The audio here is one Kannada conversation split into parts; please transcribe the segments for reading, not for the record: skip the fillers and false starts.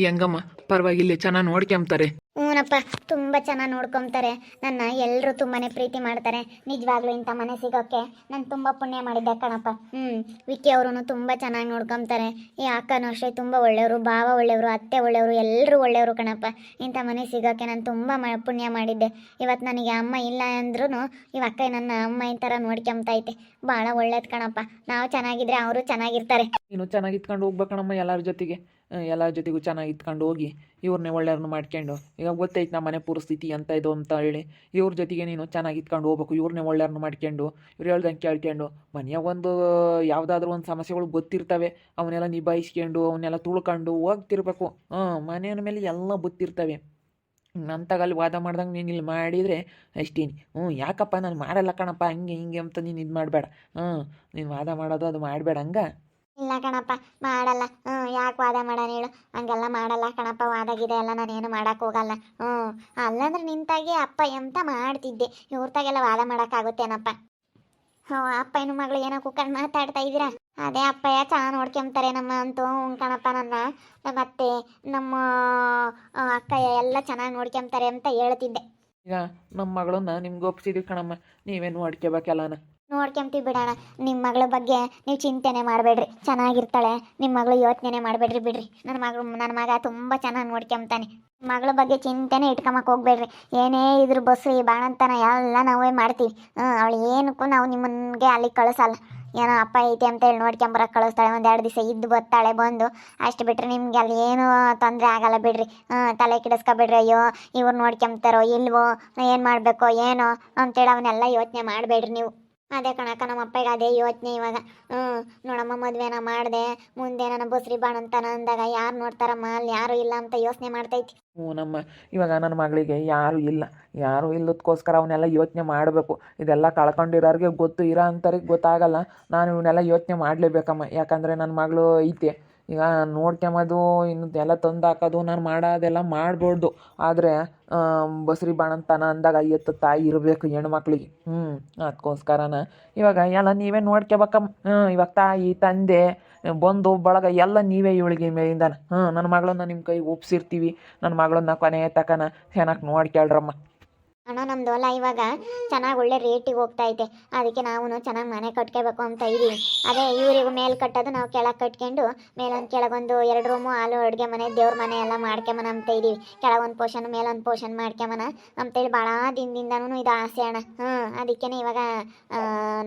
ಹೆಂಗಮ್ಮ ಪರವಾಗಿಲ್ಲ ಚೆನ್ನಾಗಿ ನೋಡ್ಕೊಂತಾರೆ. ಹ್ಞೂನಪ್ಪ, ತುಂಬ ಚೆನ್ನಾಗಿ ನೋಡ್ಕೊತಾರೆ ನನ್ನ. ಎಲ್ಲರೂ ತುಂಬಾ ಪ್ರೀತಿ ಮಾಡ್ತಾರೆ. ನಿಜವಾಗ್ಲೂ ಇಂಥ ಮನೆ ಸಿಗೋಕ್ಕೆ ನಾನು ತುಂಬ ಪುಣ್ಯ ಮಾಡಿದ್ದೆ ಕಣಪ್ಪ. ವಿಕ್ಕಿ ಅವರು ತುಂಬ ಚೆನ್ನಾಗಿ ನೋಡ್ಕೊತಾರೆ. ಈ ಅಕ್ಕನೂ ಅಷ್ಟೇ ತುಂಬ ಒಳ್ಳೆಯವರು, ಭಾವ ಒಳ್ಳೆಯವರು, ಅತ್ತೆ ಒಳ್ಳೆಯವರು, ಎಲ್ಲರೂ ಒಳ್ಳೆಯವರು ಕಣಪ್ಪ. ಇಂಥ ಮನೆ ಸಿಗೋಕ್ಕೆ ನಾನು ತುಂಬ ಪುಣ್ಯ ಮಾಡಿದ್ದೆ. ಇವತ್ತು ನನಗೆ ಅಮ್ಮ ಇಲ್ಲ ಅಂದ್ರೂ ಇವ ಅಕ್ಕ ನನ್ನ ಅಮ್ಮ ಈ ಥರ ನೋಡ್ಕೊಂತೈತೆ. ಭಾಳ ಒಳ್ಳೇದು ಕಣಪ್ಪ. ನಾವು ಚೆನ್ನಾಗಿದ್ರೆ ಅವರು ಚೆನ್ನಾಗಿರ್ತಾರೆ. ನೀನು ಚೆನ್ನಾಗಿ ಇತ್ಕೊಂಡು ಹೋಗ್ಬೇಕಣಮ್ಮ ಎಲ್ಲರ ಜೊತೆಗೂ ಚೆನ್ನಾಗಿ ಇತ್ಕೊಂಡು ಹೋಗಿ ಇವ್ರನ್ನೇ ಒಳ್ಳೆಯವ್ರನ್ನ ಮಾಡ್ಕೊಂಡು. ಈಗ ಗೊತ್ತೈತೆ ನಮ್ಮ ಮನೆ ಪರಿಸ್ಥಿತಿ ಅಂತ ಇದು ಅಂತ ಹೇಳಿ ಇವ್ರ ಜೊತೆಗೆ ನೀನು ಚೆನ್ನಾಗಿ ಇತ್ಕೊಂಡು ಹೋಗ್ಬೇಕು. ಇವ್ರನ್ನೇ ಒಳ್ಳೆಯವ್ರನ್ನ ಮಾಡ್ಕೊಂಡು ಇವ್ರು ಹೇಳ್ದಂಗೆ ಕೇಳ್ಕೊಂಡು ಮನೆಯಾಗ ಒಂದು ಯಾವುದಾದ್ರೂ ಒಂದು ಸಮಸ್ಯೆಗಳು ಗೊತ್ತಿರ್ತವೆ, ಅವನ್ನೆಲ್ಲ ನಿಭಾಯಿಸ್ಕೊಂಡು ಅವನ್ನೆಲ್ಲ ತುಳ್ಕೊಂಡು ಹೋಗ್ತಿರ್ಬೇಕು. ಮನೆಯ ಮೇಲೆ ಎಲ್ಲ ಗೊತ್ತಿರ್ತವೆ. ನಂತಾಗಲ್ಲಿ ವಾದ ಮಾಡ್ದಂಗೆ ನೀನು ಇಲ್ಲಿ ಮಾಡಿದರೆ ಅಷ್ಟೇನಿ. ಯಾಕಪ್ಪ ನಾನು ಮಾಡಲ್ಲ ಕಣಪ್ಪ ಹಂಗೆ ಹಿಂಗೆ ಅಂತ ನೀನು ಇದು ಮಾಡಬೇಡ. ನೀನು ವಾದ ಮಾಡೋದು ಅದು ಮಾಡಬೇಡ ಹಂಗೆ. ಇಲ್ಲ ಕಣಪ್ಪ, ಮಾಡಲ್ಲ. ಯಾಕೆ ವಾದ ಮಾಡೋಣ ಹೇಳು? ಹಂಗೆಲ್ಲ ಮಾಡಲ್ಲ ಕಣಪ್ಪ. ವಾದಾಗಿದೆ ಎಲ್ಲ ನಾನೇನು ಮಾಡೋಕ್ಕೆ ಹೋಗಲ್ಲ. ಅಲ್ಲಂದ್ರೆ ನಿಂತಾಗೆ ಅಪ್ಪ ಎಂತ ಮಾಡ್ತಿದ್ದೆ. ಇವ್ರತಾಗೆಲ್ಲ ವಾದ ಮಾಡೋಕ್ಕಾಗುತ್ತೇನಪ್ಪ? ಅಪ್ಪಯ್ಯನ ಮಗಳು ಏನೋ ಕುಕ್ಕರ್ ಮಾತಾಡ್ತಾ ಇದ್ದೀರಾ? ಅದೇ ಅಪ್ಪಯ್ಯ ಚೆನ್ನಾಗಿ ನೋಡ್ಕೊಂತಾರೆ ನಮ್ಮ ಅಂತೂ. ಕಣಪ್ಪ, ಮತ್ತೆ ನಮ್ಮ ಅಕ್ಕಯ್ಯ ಎಲ್ಲ ಚೆನ್ನಾಗಿ ನೋಡ್ಕೊಂತಾರೆ ಅಂತ ಹೇಳ್ತಿದ್ದೆ. ಈಗ ನಮ್ಮ ಮಗಳನ್ನ ನಿಮ್ಗೆ ಒಪ್ಸಿದೀವಿ ಕಣಮ್ಮ, ನೀವೇನು ನೋಡ್ಕೋಬೇಕಲ್ಲನ. ನೋಡ್ಕೊಂತೀವಿ ಬಿಡೋಣ. ನಿಮ್ಮ ಮಗಳ ಬಗ್ಗೆ ನೀವು ಚಿಂತೆನೆ ಮಾಡಬೇಡ್ರಿ, ಚೆನ್ನಾಗಿರ್ತಾಳೆ. ನಿಮ್ಮ ಮಗಳು ಯೋಚನೆ ಮಾಡಬೇಡ್ರಿ, ಬಿಡ್ರಿ. ನನ್ನ ಮಗ ತುಂಬ ಚೆನ್ನಾಗಿ ನೋಡ್ಕೊಂತಾನೆ. ಮಗಳ ಬಗ್ಗೆ ಚಿಂತೆನೆ ಇಟ್ಕೊಂಬಕ್ಕೆ ಹೋಗ್ಬೇಡ್ರಿ. ಏನೇ ಇದ್ರ ಬಸ್ಸು ಈ ಬಾಣಂತನ ಎಲ್ಲ ನಾವೇ ಮಾಡ್ತೀವಿ. ಅವಳು ಏನಕ್ಕೂ ನಾವು ನಿಮ್ಮನ್ಗೆ ಅಲ್ಲಿಗೆ ಕಳಿಸಲ್ಲ. ಏನೋ ಅಪ್ಪ ಐತೆ ಅಂತ ಹೇಳಿ ನೋಡ್ಕೊಂಬರಕ್ಕೆ ಕಳಿಸ್ತಾಳೆ. 1-2 ದಿವಸ ಇದ್ದು ಬರ್ತಾಳೆ, ಬಂದು ಅಷ್ಟು ಬಿಟ್ಟರೆ ನಿಮ್ಗೆ ಅಲ್ಲಿ ಏನೂ ತೊಂದರೆ ಆಗಲ್ಲ ಬಿಡ್ರಿ. ತಲೆ ಕೆಡಿಸ್ಕೊಬೇಡ್ರಿ. ಅಯ್ಯೋ ಇವ್ರು ನೋಡ್ಕೊಂತಾರೋ ಇಲ್ವೋ, ಏನು ಮಾಡಬೇಕೋ ಏನೋ ಅಂತೇಳಿ ಅವನ್ನೆಲ್ಲ ಯೋಚನೆ ಮಾಡಬೇಡ್ರಿ ನೀವು. ಅದೇ ಕಣಕ್ಕ, ನಮ್ಮ ಅಪ್ಪಗೆ ಅದೇ ಯೋಚನೆ ಇವಾಗ. ನೋಡಮ್ಮ, ಮದುವೆನ ಮಾಡಿದೆ, ಮುಂದೆ ನನ್ನ ಬಸ್ರಿ ಬಾಣಂತನ ಅಂದಾಗ ಯಾರು ನೋಡ್ತಾರಮ್ಮ, ಅಲ್ಲಿ ಯಾರು ಇಲ್ಲ ಅಂತ ಯೋಚನೆ ಮಾಡ್ತೈತಿ. ಇವಾಗ ನನ್ನ ಮಗಳಿಗೆ ಯಾರೂ ಇಲ್ಲದಕ್ಕೋಸ್ಕರ ಅವನ್ನೆಲ್ಲ ಯೋಚನೆ ಮಾಡಬೇಕು. ಇದೆಲ್ಲ ಕಳ್ಕೊಂಡಿರೋರಿಗೆ ಗೊತ್ತು, ಇರೋ ಅಂಥವ್ರಿಗೆ ಗೊತ್ತಾಗಲ್ಲ. ನಾನು ಇವನ್ನೆಲ್ಲ ಯೋಚನೆ ಮಾಡಲೇಬೇಕಮ್ಮ. ಯಾಕಂದರೆ ನನ್ನ ಮಗಳು ಐತೆ. ಈಗ ನೋಡ್ಕೊಂಬೋದು ಇನ್ನು ಎಲ್ಲ ತಂದು ಹಾಕೋದು ನಾನು ಮಾಡೋದೆಲ್ಲ ಮಾಡ್ಬೋದು. ಆದರೆ ಬಸ್ರಿ ಬಾಣಂತನ ಅಂದಾಗ ಎತ್ತು ತಾಯಿ ಇರಬೇಕು ಹೆಣ್ಮಕ್ಳಿಗೆ. ಅದಕ್ಕೋಸ್ಕರನ ಇವಾಗ ಎಲ್ಲ ನೀವೇ ನೋಡ್ಕೋಬೇಕಮ್ಮ. ಇವಾಗ ತಾಯಿ ತಂದೆ ಬಂದು ಬಳಗ ಎಲ್ಲ ನೀವೇ ಇವಳಿಗೆ ಮೇಲಿಂದಾನ. ನನ್ನ ಮಗಳನ್ನ ನಿಮ್ಮ ಕೈಗೆ ಒಪ್ಸಿರ್ತೀವಿ. ನನ್ನ ಮಗಳನ್ನ ಕೊನೆ ತಕನ ಚೆನ್ನಾಗಿ ನೋಡ್ಕೊಳ್ರಮ್ಮ. ಅಣ್ಣ, ನಮ್ದು ಹೊಲ ಇವಾಗ ಚೆನ್ನಾಗಿ ಒಳ್ಳೆ ರೇಟಿಗೆ ಹೋಗ್ತಾ ಐತೆ. ಅದಕ್ಕೆ ನಾವು ಚೆನ್ನಾಗಿ ಮನೆ ಕಟ್ಕೋಬೇಕು ಅಂತ ಇದ್ದೀವಿ. ಅದೇ ಇವರಿಗೂ ಮೇಲೆ ಕಟ್ಟೋದು, ನಾವು ಕೆಳಗೆ ಕಟ್ಕೊಂಡು ಮೇಲೊಂದು ಕೆಳಗೊಂದು 2 ರೂಮು, ಹಾಲು ಅಡುಗೆ ಮನೆ, ದೇವ್ರ ಮನೆ ಎಲ್ಲ ಮಾಡ್ಕೊಂಬನ ಅಂತ ಇದ್ದೀವಿ. ಕೆಳಗೊಂದು ಪೋಷನ್ ಮೇಲೊಂದು ಪೋಷನ್ ಮಾಡ್ಕೊಂಬನ ಅಂತೇಳಿ ಭಾಳ ದಿನದಿಂದನೂ ಇದು ಆಸೆ ಅಣ್ಣ. ಅದಕ್ಕೇ ಇವಾಗ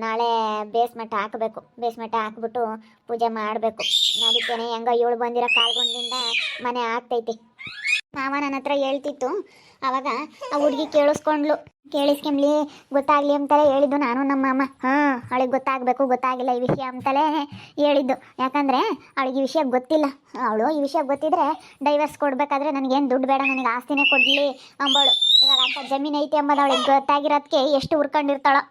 ನಾಳೆ ಬೇಸ್ಮೆಂಟ್ ಹಾಕಬೇಕು. ಬೇಸ್ಮೆಂಟ್ ಹಾಕ್ಬಿಟ್ಟು ಪೂಜೆ ಮಾಡಬೇಕು. ಅದಕ್ಕೇ ಹೆಂಗೋ ಇವಳು ಬಂದಿರೋ ಕಾಲ್ಗೊಂಡಿಂದ ಮನೆ ಆಗ್ತೈತಿ. ಮಾವ ನನ್ನ ಹತ್ರ ಹೇಳ್ತಿತ್ತು ಅವಾಗ. ಆ ಹುಡುಗಿ ಕೇಳಿಸ್ಕೊಂಬ್ಲಿ ಗೊತ್ತಾಗ್ಲಿ ಅಂತಾಳೆ ಹೇಳಿದ್ದು ನಾನು ನಮ್ಮ ಅಮ್ಮ. ಅವಳಿಗೆ ಗೊತ್ತಾಗಿಲ್ಲ ಈ ವಿಷಯ ಅಂತಲೇ ಹೇಳಿದ್ದು. ಯಾಕಂದರೆ ಅವಳಿಗೆ ಈ ವಿಷಯ ಗೊತ್ತಿಲ್ಲ. ಅವಳು ಈ ವಿಷಯ ಗೊತ್ತಿದ್ರೆ ಡೈವರ್ಸ್ ಕೊಡಬೇಕಾದ್ರೆ ನನಗೇನು ದುಡ್ಡು ಬೇಡ, ನನಗೆ ಆಸ್ತಿನೇ ಕೊಡಲಿ ಅಂಬೋಳು. ಇವಾಗ ಅಂತ ಜಮೀನು ಐತಿ ಎಂಬುದು ಅವಳಿಗೆ ಗೊತ್ತಾಗಿರೋದಕ್ಕೆ ಎಷ್ಟು ಹುರ್ಕೊಂಡಿರ್ತಾಳೋ.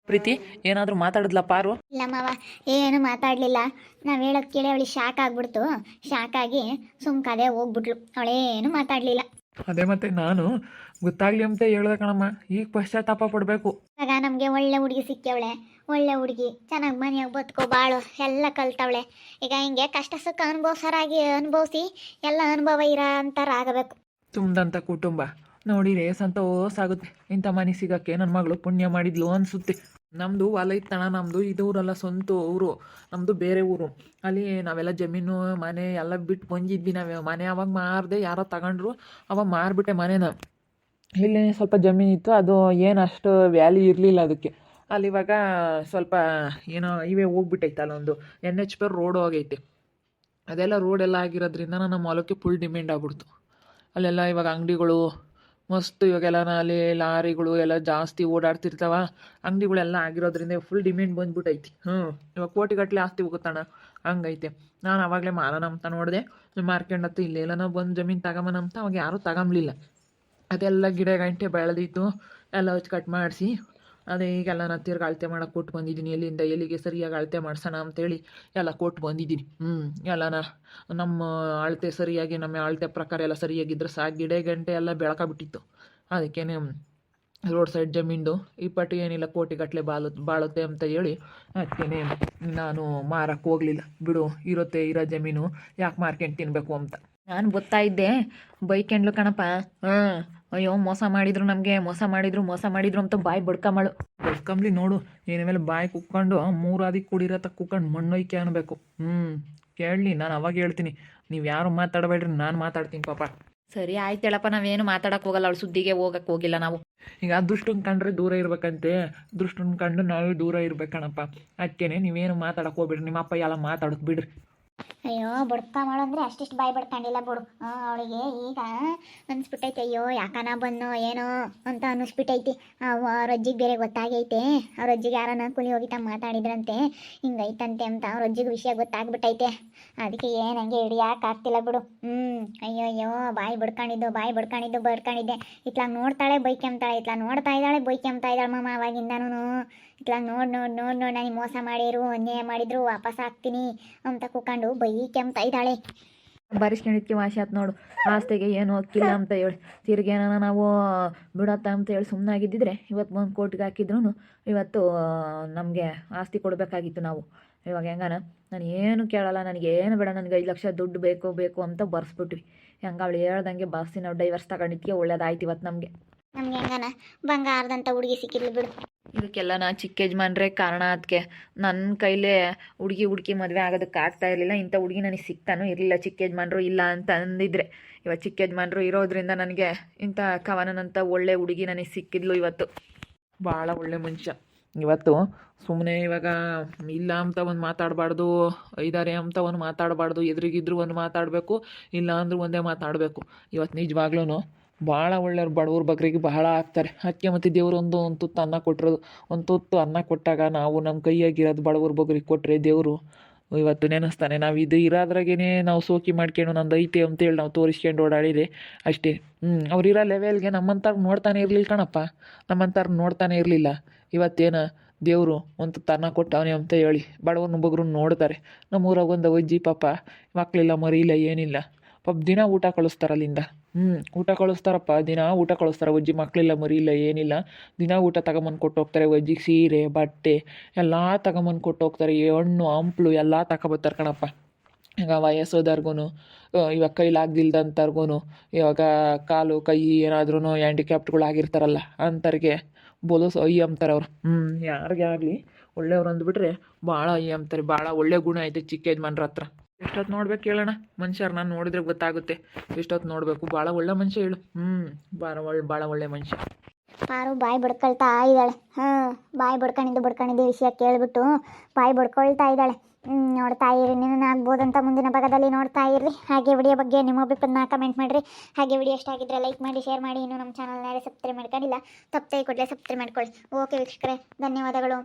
ಪ್ರೀತಿ ಏನಾದರೂ ಮಾತಾಡಿದ್ಲ ಪಾರು? ಇಲ್ಲ ಮಾವ, ಏನು ಮಾತಾಡಲಿಲ್ಲ. ನಾವು ಹೇಳೋದು ಕೇಳಿ ಅವಳಿಗೆ ಶಾಕ್ ಆಗ್ಬಿಡ್ತು. ಶಾಕ್ ಆಗಿ ಸುಮ್ಕದೇ ಹೋಗ್ಬಿಟ್ಲು. ಅವಳೇನು ಮಾತಾಡಲಿಲ್ಲ. ಅದೇ ಮತ್ತೆ ನಾನು ಗೊತ್ತಾಗ್ಲಿ ಅಂತ ಹೇಳ್ದೆ ಕಣಮ್ಮ. ಈಗ ಪಶ್ಚಾತ್ತಾಪ ಪಡಬೇಕು. ಇವಾಗ ನಮಗೆ ಒಳ್ಳೆ ಹುಡುಗಿ ಸಿಕ್ಕವಳೆ. ಒಳ್ಳೆ ಹುಡುಗಿ, ಚೆನ್ನಾಗಿ ಮನೆಯಾಗ ಬದುಕೋ ಬಾಳು ಎಲ್ಲ ಕಲ್ತವಳೆ. ಈಗ ಹಿಂಗೆ ಕಷ್ಟ ಸುಖ ಅನುಭವಿಸಿ ಎಲ್ಲ ಅನುಭವ ಇರೋ ಅಂತಾರ ಆಗಬೇಕು. ತುಂಬ್ದಂಥ ಕುಟುಂಬ ನೋಡಿರೆ ಸಂತೋಷ ಆಗುತ್ತೆ. ಇಂಥ ಮನೆ ಸಿಗೋಕ್ಕೆ ನನ್ನ ಮಗಳು ಪುಣ್ಯ ಮಾಡಿದ್ಲು ಅನಿಸುತ್ತೆ. ನಮ್ಮದು ಹೊಲ ಇತ್ತಣ, ನಮ್ಮದು ಇದು ಊರಲ್ಲ, ಸ್ವಂತ ಊರು ನಮ್ಮದು, ಬೇರೆ ಊರು. ಅಲ್ಲಿ ನಾವೆಲ್ಲ ಜಮೀನು ಮನೆ ಎಲ್ಲ ಬಿಟ್ಟು ಬಂದಿದ್ವಿ. ನಾವು ಮನೆ ಅವಾಗ ಮಾರದೆ, ಯಾರೋ ತಗೊಂಡ್ರು, ಅವಾಗ ಮಾರಿಬಿಟ್ಟೆ ಮನೇನ. ಇಲ್ಲಿ ಸ್ವಲ್ಪ ಜಮೀನಿತ್ತು, ಅದು ಏನು ಅಷ್ಟು ವ್ಯಾಲ್ಯೂ ಇರಲಿಲ್ಲ ಅದಕ್ಕೆ. ಅಲ್ಲಿ ಇವಾಗ ಸ್ವಲ್ಪ ಏನೋ ಹೈವೇ ಹೋಗ್ಬಿಟ್ಟೈತಲ್ಲ, ಒಂದು NH ಪರ್ ರೋಡ್ ಹೋಗೈತೆ. ಅದೆಲ್ಲ ರೋಡೆಲ್ಲ ಆಗಿರೋದ್ರಿಂದ ನಮ್ಮ ಹೊಲಕ್ಕೆ ಫುಲ್ ಡಿಮ್ಯಾಂಡ್ ಆಗ್ಬಿಡ್ತು. ಅಲ್ಲೆಲ್ಲ ಇವಾಗ ಅಂಗಡಿಗಳು ಮಸ್ತು. ಇವಾಗೆಲ್ಲ ಅಲ್ಲಿ ಲಾರಿಗಳು ಎಲ್ಲ ಜಾಸ್ತಿ ಓಡಾಡ್ತಿರ್ತಾವ. ಅಂಗಡಿಗಳೆಲ್ಲ ಆಗಿರೋದ್ರಿಂದ ಫುಲ್ ಡಿಮ್ಯಾಂಡ್ ಬಂದ್ಬಿಟ್ಟೈತಿ. ಇವಾಗ ಕೋಟಿಗಟ್ಟಲೆ ಆಸ್ತಿ ಹೋಗುತ್ತಣ್ಣ, ಹಂಗೈತೆ. ನಾನು ಆವಾಗಲೇ ಮಾರೋಣ ಅಂತ ನೋಡಿದೆ, ಮಾರ್ಕೊಂಡತ್ತು ಇಲ್ಲೆಲ್ಲ ಬಂದು ಜಮೀನು ತಗೊಂಬನಂತ. ಅವಾಗ ಯಾರೂ ತಗೊಂಬ್ಲಿಲ್ಲ. ಅದೆಲ್ಲ ಗಿಡ ಗಂಟೆ ಬೆಳೆದಿತ್ತು, ಎಲ್ಲ ಹಚ್ಚಿ ಕಟ್ ಮಾಡಿಸಿ ಅದೇ ಈಗೆಲ್ಲ ನಾನು ತಿರ್ಗಿ ಅಳತೆ ಮಾಡೋಕೆ ಕೊಟ್ಟು ಬಂದಿದ್ದೀನಿ. ಎಲ್ಲಿಗೆ ಸರಿಯಾಗಿ ಅಳತೆ ಮಾಡ್ಸೋಣ ಅಂತೇಳಿ ಎಲ್ಲ ಕೊಟ್ಟು ಬಂದಿದ್ದೀನಿ. ಎಲ್ಲನ ನಮ್ಮ ಅಳತೆ ಸರಿಯಾಗಿ, ನಮ್ಮ ಅಳತೆ ಪ್ರಕಾರ ಎಲ್ಲ ಸರಿಯಾಗಿದ್ದರೆ ಸಾಕು. ಗಿಡ ಗಂಟೆ ಎಲ್ಲ ಬೆಳ್ಕೊಬಿಟ್ಟಿತ್ತು. ಅದಕ್ಕೇ ರೋಡ್ ಸೈಡ್ ಜಮೀನ್ದು ಈ ಪಟ್ಟು ಏನಿಲ್ಲ ಕೋಟಿಗಟ್ಟಲೆ ಬಾಳುತ್ತೆ ಅಂತ ಹೇಳಿ ಅದಕ್ಕೇ ನಾನು ಮಾರಕ್ಕೆ ಹೋಗಲಿಲ್ಲ. ಬಿಡು, ಇರೋ ಜಮೀನು ಯಾಕೆ ಮಾರ್ಕೊಂಡು ತಿನ್ನಬೇಕು ಅಂತ. ನಾನು ಗೊತ್ತಾ ಇದ್ದೆ ಬೈಕೆಂಡ್ಲು ಕಣಪ್ಪ. ಹಾಂ, ಅಯ್ಯೋ ಮೋಸ ಮಾಡಿದ್ರು ಅಂತ ಬಾಯಿ ಬಡ್ಕಂಬ್ಲಿ ನೋಡು. ಏನ ಮೇಲೆ ಬಾಯಿ ಕುಕ್ಕೊಂಡು ಮೂರಾದಿ ಕುಡಿರತ್ತ ಕುಕ್ಕೊಂಡು ಮಣ್ಣೊಯ್ಕೆ ಅನ್ಬೇಕು. ಕೇಳಲಿ, ನಾನು ಅವಾಗ ಹೇಳ್ತೀನಿ, ನೀವು ಯಾರು ಮಾತಾಡಬೇಡ್ರಿ, ನಾನು ಮಾತಾಡ್ತೀನಿ ಪಾಪ. ಸರಿ ಆಯ್ತು ಹೇಳಪ್ಪ, ನಾವೇನು ಮಾತಾಡಕ್ಕೆ ಹೋಗಲ್ಲ, ಅವಳು ಸುದ್ದಿಗೆ ಹೋಗಕ್ಕೆ ಹೋಗಿಲ್ಲ ನಾವು. ಈಗ ದುಷ್ಟನ್ ಕಂಡ್ರೆ ದೂರ ಇರ್ಬೇಕಂತೆ, ದುಷ್ಟನ್ ಕಂಡು ನಾವೇ ದೂರ ಇರ್ಬೇಕಣಪ್ಪ. ಅದಕ್ಕೇನೆ ನೀವೇನು ಮಾತಾಡಕ್ಕೆ ಹೋಗ್ಬಿಡ್ರಿ, ನಿಮ್ಮ ಅಪ್ಪ ಎಲ್ಲ ಮಾತಾಡೋದು ಬಿಡ್ರಿ. ಅಯ್ಯೋ ಬಡ್ಕ ಮಾಡಂದ್ರೆ ಅಷ್ಟಿಷ್ಟು ಬಾಯಿ ಬಡ್ಕೊಂಡಿಲ್ಲ ಬಿಡು. ಅವಳಿಗೆ ಈಗ ಅನ್ಸ್ಬಿಟ್ಟೈತೆ, ಅಯ್ಯೋ ಯಾಕನ ಬನ್ನೋ ಏನೋ ಅಂತ ಅನ್ನಿಸ್ಬಿಟ್ಟೈತಿ. ಅವ್ರ ಅಜ್ಜಿಗೆ ಬೇರೆ ಗೊತ್ತಾಗೈತೆ, ಅವ್ರ ಅಜ್ಜಿಗೆ ಯಾರನ್ನ ಕೂಲಿ ಹೋಗಿತ ಮಾತಾಡಿದ್ರಂತೆ, ಹಿಂಗೈತಂತೆ ಅಂತ ಅವ್ರ ಅಜ್ಜಿಗೆ ವಿಷಯ ಗೊತ್ತಾಗ್ಬಿಟ್ಟೈತೆ. ಅದಕ್ಕೆ ಏನಂಗೆ ಹಿಡಿಯಾಕಾಗ್ತಿಲ್ಲ ಬಿಡು. ಅಯ್ಯೋ ಬಾಯಿ ಬಡ್ಕೊಂಡಿದ್ದೆ. ಇತ್ಲಾಗ ನೋಡ್ತಾಳೆ ಬೈಕೆಂಬ್ತಾಳೆ, ನೋಡ್ತಾ ಇದ್ದಾಳೆ ಬೈಕೆಂಬ್ತಾ ಇದ್ದಾಳೆ ಮಾಮ ಅವಾಗಿಂದನೂ. ಇತ್ಲಾಗ ನೋಡ್ ನನಗೆ ಮೋಸ ಮಾಡಿರು, ಅನ್ಯಾಯ ಮಾಡಿದ್ರು, ವಾಪಸ್ ಹಾಕ್ತೀನಿ ಅಂತ ಕೂಕೊಂಡು ಬೈಕೆಂಬ್ತಾ ಇದ್ದಾಳೆ. ಬರಿಸ್ಕೊಂಡಿದ್ಕೆ ವಾಸಿ ಆಯ್ತು ನೋಡು. ಆಸ್ತಿಗೆ ಏನು ಹಾಕಿಲ್ಲ ಅಂತ ಹೇಳಿ ತಿರ್ಗೇನ ನಾವು ಬಿಡತ್ತ ಅಂತ ಹೇಳಿ ಸುಮ್ಮನಾಗಿದ್ದಿದ್ರೆ ಇವತ್ತು ಒಂದು ಕೋರ್ಟ್ಗೆ ಹಾಕಿದ್ರು ಇವತ್ತು ನಮಗೆ ಆಸ್ತಿ ಕೊಡಬೇಕಾಗಿತ್ತು ನಾವು. ಇವಾಗ ಹೆಂಗಾನ ನಾನು ಏನು ಕೇಳಲ್ಲ, ನನಗೇನು ಬೇಡ, ನನಗೆ 5 ಲಕ್ಷ ದುಡ್ಡು ಬೇಕು ಅಂತ ಬರ್ಸ್ಬಿಟ್ವಿ. ಹೆಂಗೆ ಅವಳು ಹೇಳ್ದಂಗೆ ಬರ್ಸಿ ನಾವು ಡೈವರ್ಸ್ ತಗೊಂಡಿದ್ದಕ್ಕೆ ಒಳ್ಳೇದಾಯ್ತು ಇವತ್ತು ನಮಗೆ ಹೆಂಗಾನ ಬಂಗಾರದಂಥ ಹುಡುಗಿ ಸಿಕ್ಕಿದ್ಲು ಬಿಡು. ಇದಕ್ಕೆಲ್ಲ ನಾ ಚಿಕ್ಕ ಯಜಮಾನ್ರೆ ಕಾರಣ. ಅದಕ್ಕೆ ನನ್ನ ಕೈಲೇ ಹುಡುಗಿ ಮದುವೆ ಆಗೋದಕ್ಕೆ ಆಗ್ತಾ ಇರಲಿಲ್ಲ. ಇಂಥ ಹುಡುಗಿ ನನಗೆ ಸಿಗ್ತಾನೂ ಇರಲಿಲ್ಲ, ಚಿಕ್ಕ ಯಜಮಾನ್ರು ಇಲ್ಲ ಅಂತ ಅಂದಿದ್ರೆ. ಇವತ್ತು ಚಿಕ್ಕ ಯಜಮಾನ್ರು ಇರೋದ್ರಿಂದ ನನಗೆ ಇಂಥ ಕವನನಂಥ ಒಳ್ಳೆ ಹುಡುಗಿ ನನಗೆ ಸಿಕ್ಕಿದ್ಲು ಇವತ್ತು. ಭಾಳ ಒಳ್ಳೆ ಮನುಷ್ಯ. ಇವತ್ತು ಸುಮ್ಮನೆ ಇವಾಗ ಇಲ್ಲ ಅಂತ ಒಂದು ಮಾತಾಡಬಾರ್ದು, ಇದ್ದಾರೆ ಅಂತ ಒಂದು ಮಾತಾಡಬಾರ್ದು, ಎದುರಿಗಿದ್ರು ಒಂದು ಮಾತಾಡಬೇಕು, ಇಲ್ಲ ಅಂದ್ರೂ ಒಂದೇ ಮಾತಾಡಬೇಕು. ಇವತ್ತು ನಿಜವಾಗ್ಲೂ ಭಾಳ ಒಳ್ಳೆಯವ್ರು, ಬಡವ್ರ ಬಗ್ರಿಗೆ ಬಹಳ ಆಗ್ತಾರೆ. ಅದಕ್ಕೆ ಮತ್ತು ದೇವರು ಒಂದು ತುತ್ತು ಅನ್ನ ಕೊಟ್ಟಿರೋದು. ಒಂದು ತುತ್ತು ಅನ್ನ ಕೊಟ್ಟಾಗ ನಾವು ನಮ್ಮ ಕೈಯಾಗಿರೋದು ಬಡವ್ರ ಬಗ್ರಿಗೆ ಕೊಟ್ಟರೆ ದೇವರು ಇವತ್ತು ನೆನೆಸ್ತಾನೆ. ನಾವು ಇದು ಇರೋದ್ರಾಗೇ ನಾವು ಸೋಕಿ ಮಾಡ್ಕೊಂಡು ನಂದು ಐತೆ ಅಂತೇಳಿ ನಾವು ತೋರಿಸ್ಕೊಂಡು ಓಡಾಡಿದೆ ಅಷ್ಟೇ. ಅವ್ರಿರೋ ಲೆವೆಲ್ಗೆ ನಮ್ಮಂಥವ್ರು ನೋಡ್ತಾನೆ ಇರಲಿಲ್ಲ ಕಣಪ್ಪ, ನಮ್ಮಂಥವ್ರು ನೋಡ್ತಾನೆ ಇರಲಿಲ್ಲ. ಇವತ್ತೇನು ದೇವರು ಒಂದು ತುತ್ತು ಅನ್ನ ಕೊಟ್ಟವನೇ ಅಂತ ಹೇಳಿ ಬಡವ್ರನ್ನ ಬಗ್ರು ನೋಡ್ತಾರೆ. ನಮ್ಮೂರಾಗ ಒಂದು ಅಜ್ಜಿ ಪಾಪ ಮಕ್ಕಳಿಲ್ಲ ಮರಿಯಿಲ್ಲ ಏನಿಲ್ಲ, ಪಾಪ ದಿನ ಊಟ ಕಳಿಸ್ತಾರೆ ಅಲ್ಲಿಂದ. ಊಟ ಕಳಿಸ್ತಾರಪ್ಪ, ದಿನ ಊಟ ಕಳಿಸ್ತಾರೆ. ಅಜ್ಜಿ ಮಕ್ಕಳಿಲ್ಲ ಮರಿಯಿಲ್ಲ ಏನಿಲ್ಲ, ದಿನ ಊಟ ತಗೊಂಬಂದು ಕೊಟ್ಟು ಹೋಗ್ತಾರೆ. ಅಜ್ಜಿಗೆ ಸೀರೆ ಬಟ್ಟೆ ಎಲ್ಲ ತಗೊಂಬಂದು ಕೊಟ್ಟು ಹೋಗ್ತಾರೆ. ಹಣ್ಣು ಹಂಪ್ಲು ಎಲ್ಲ ತಗೊಬರ್ತಾರೆ ಕಣಪ್ಪ. ಈಗ ವಯಸ್ಸೋದರ್ಗು, ಇವಾಗ ಕೈಲಾಗ್ದಿಲ್ದಂಥವ್ರಿಗೂ, ಇವಾಗ ಕಾಲು ಕೈ ಏನಾದ್ರೂ ಹ್ಯಾಂಡಿಕ್ಯಾಪ್ಟ್ಗಳು ಆಗಿರ್ತಾರಲ್ಲ ಅಂಥವ್ರಿಗೆ ಬೋಲೋಸ್ ಅಯ್ಯ ಅಂತಾರೆ ಅವ್ರು. ಯಾರಿಗೆ ಆಗಲಿ ಒಳ್ಳೆಯವ್ರು ಅಂದ್ಬಿಟ್ರೆ ಭಾಳ ಅಯ್ಯ ಅಂತಾರೆ. ಭಾಳ ಒಳ್ಳೆ ಗುಣ ಐತೆ ಚಿಕ್ಕ ಯಜಮಾನ್ರ ಹತ್ರ. ಎಷ್ಟೊತ್ತು ನೋಡ್ಬೇಕು ಹೇಳೋಣ ಮನುಷ್ಯರು, ನಾನು ನೋಡಿದ್ರೆ ಗೊತ್ತಾಗುತ್ತೆ ಎಷ್ಟೊತ್ತು ನೋಡಬೇಕು. ಭಾಳ ಒಳ್ಳೆ ಮನುಷ್ಯ ಹೇಳು. ಭಾಳ ಒಳ್ಳೆ ಮನುಷ್ಯ. ಪಾರು ಬಾಯಿ ಬಡ್ಕೊಳ್ತಾ ಇದ್ದಾಳೆ. ಬಾಯಿ ಬಡ್ಕೊಂಡಿದ್ದೆ ವಿಷಯ ಕೇಳಿಬಿಟ್ಟು ಬಾಯಿ ಬಡ್ಕೊಳ್ತಾ ಇದ್ದಾಳೆ. ನೋಡ್ತಾ ಇರಿ, ನೀನು ಆಗ್ಬೋದಂತ ಮುಂದಿನ ಭಾಗದಲ್ಲಿ ನೋಡ್ತಾ ಇರ್ರಿ. ಹಾಗೆ ವಿಡಿಯೋ ಬಗ್ಗೆ ನಿಮ್ಮ ಅಭಿಪ್ರಾಯನ ಕಮೆಂಟ್ ಮಾಡಿರಿ. ಹಾಗೆ ವಿಡಿಯೋ ಇಷ್ಟ ಆಗಿದ್ರೆ ಲೈಕ್ ಮಾಡಿ, ಶೇರ್ ಮಾಡಿ. ಇನ್ನೂ ನಮ್ಮ ಚಾನಲ್ನ ಸಬ್ಸ್ಕ್ರೈಬ್ ಮಾಡ್ಕೊಂಡಿಲ್ಲ, ತಪ್ಪದೆ ಕೂಡಲೇ ಸಬ್ಸ್ಕ್ರೈಬ್ ಮಾಡ್ಕೊಳ್ಳಿ. ಓಕೆ ವೀಕ್ಷಕರೇ, ಧನ್ಯವಾದಗಳು.